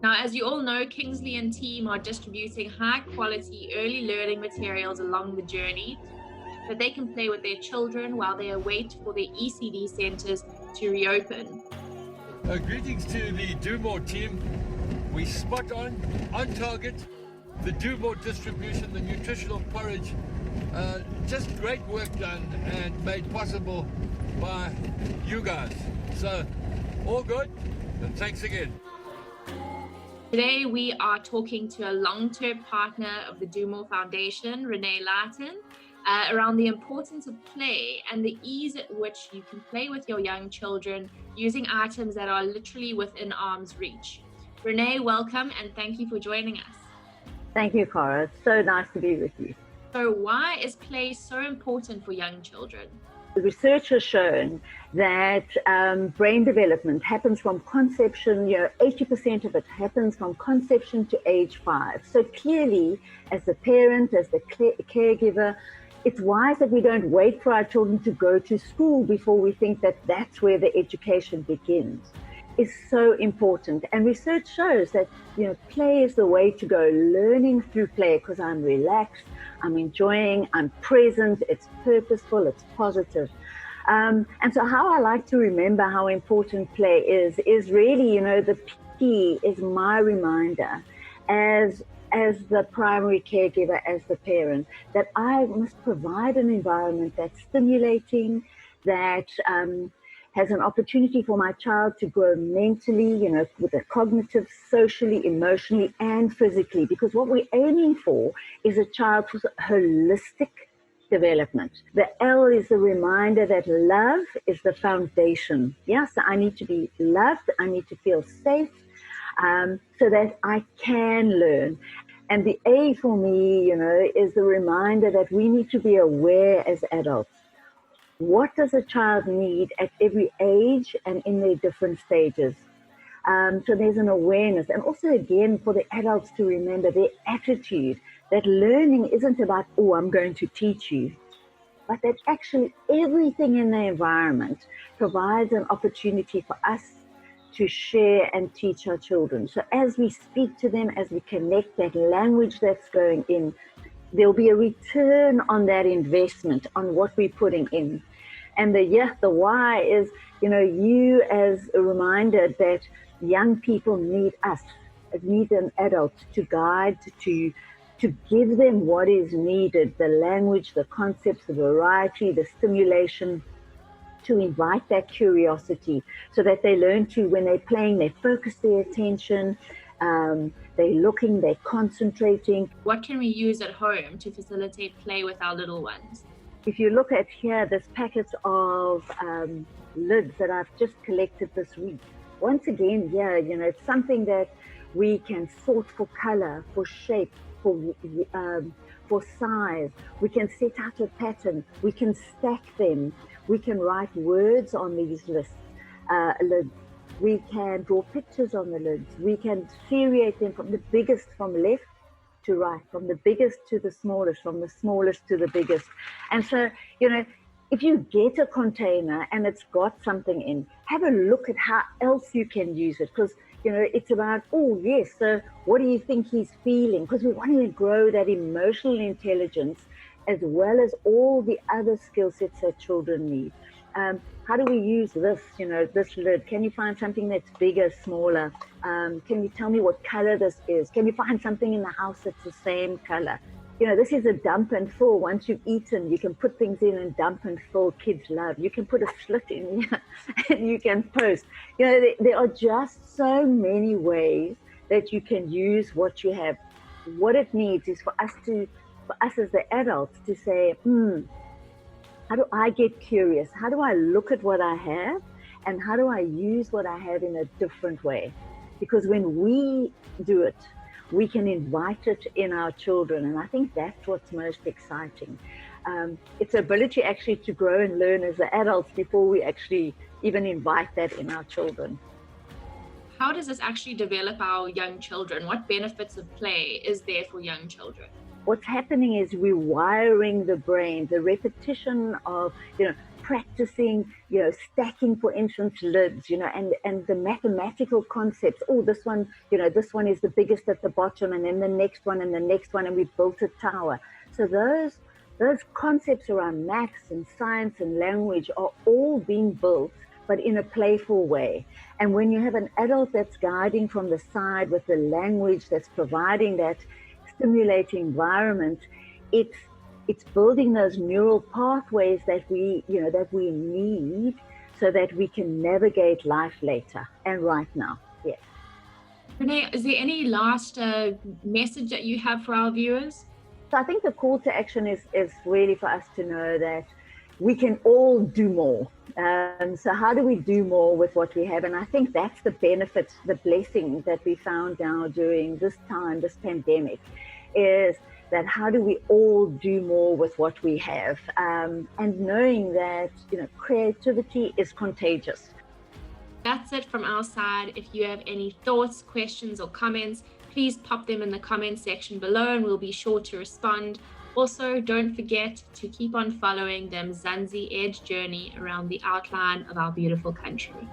Now, as you all know, Kinsley and team are distributing high quality early learning materials along the journey so that they can play with their children while they await for their ECD centres to reopen. Greetings to the Do More team. We spot on target. The Do More distribution, the nutritional porridge, just great work done and made possible by you guys. So, all good, and thanks again. Today, we are talking to a long-term partner of the Do More Foundation, Renee Lighton, around the importance of play and the ease at which you can play with your young children using items that are literally within arm's reach. Renee, welcome, and thank you for joining us. Thank you, Cora. It's so nice to be with you. So why is play so important for young children? The research has shown that brain development happens from conception, 80% of it happens from conception to age 5. So clearly, as the parent, as the caregiver, it's wise that we don't wait for our children to go to school before we think that that's where the education begins. Is so important. And research shows that, play is the way to go, learning through play, because I'm relaxed, I'm enjoying, I'm present, it's purposeful, it's positive. And so how I like to remember how important play is really, the P is my reminder as the primary caregiver, as the parent, that I must provide an environment that's stimulating, that has an opportunity for my child to grow mentally, with a cognitive, socially, emotionally, and physically. Because what we're aiming for is a child with holistic development. The L is the reminder that love is the foundation. Yeah, so I need to be loved. I need to feel safe so that I can learn. And the A for me, is the reminder that we need to be aware as adults. What does a child need at every age and in their different stages? So there's an awareness. And also, again, for the adults to remember their attitude, that learning isn't about, I'm going to teach you, but that actually everything in the environment provides an opportunity for us to share and teach our children. So as we speak to them, as we connect that language that's going in, there'll be a return on that investment, on what we're putting in. And the why is, you as a reminder that young people need us, need an adult to guide, to give them what is needed, the language, the concepts, the variety, the stimulation, to invite that curiosity so that they learn to, when they're playing, they focus their attention, they're looking, they're concentrating. What can we use at home to facilitate play with our little ones? If you look at here, this packet of lids that I've just collected this week. Once again, it's something that we can sort for color, for shape, for size. We can set out a pattern. We can stack them. We can write words on these lids. We can draw pictures on the lids. We can seriate them from the biggest, from left to right, from the biggest to the smallest, from the smallest to the biggest. And so, if you get a container and it's got something in, have a look at how else you can use it. Because, it's about, so what do you think he's feeling? Because we want to grow that emotional intelligence as well as all the other skill sets that children need. How do we use this, this lid? Can you find something that's bigger, smaller? Can you tell me what color this is? Can you find something in the house that's the same color? This is a dump and fill. Once you've eaten, you can put things in and dump and fill. Kids love. You can put a slit in here and you can post. There are just so many ways that you can use what you have. What it needs is for us as the adults to say, how do I get curious? How do I look at what I have? And how do I use what I have in a different way? Because when we do it, we can invite it in our children. And I think that's what's most exciting. It's the ability actually to grow and learn as the adults before we actually even invite that in our children. How does this actually develop our young children? What benefits of play is there for young children? What's happening is we're wiring the brain, the repetition of, practicing, stacking, for instance, lids, and the mathematical concepts. Oh, this one is the biggest at the bottom, and then the next one, and the next one, and we built a tower. So those concepts around maths and science and language are all being built, but in a playful way. And when you have an adult that's guiding from the side with the language that's providing that stimulating environment, it's building those neural pathways that we need so that we can navigate life later and right now. Yes. Renee, is there any last message that you have for our viewers? So I think the call to action is really for us to know that we can all do more. So how do we do more with what we have? And I think that's the benefit, the blessing that we found now during this time, this pandemic, is that how do we all do more with what we have? And knowing that, creativity is contagious. That's it from our side. If you have any thoughts, questions, or comments, please pop them in the comment section below and we'll be sure to respond. Also, don't forget to keep on following the Mzansi Edge journey around the outline of our beautiful country.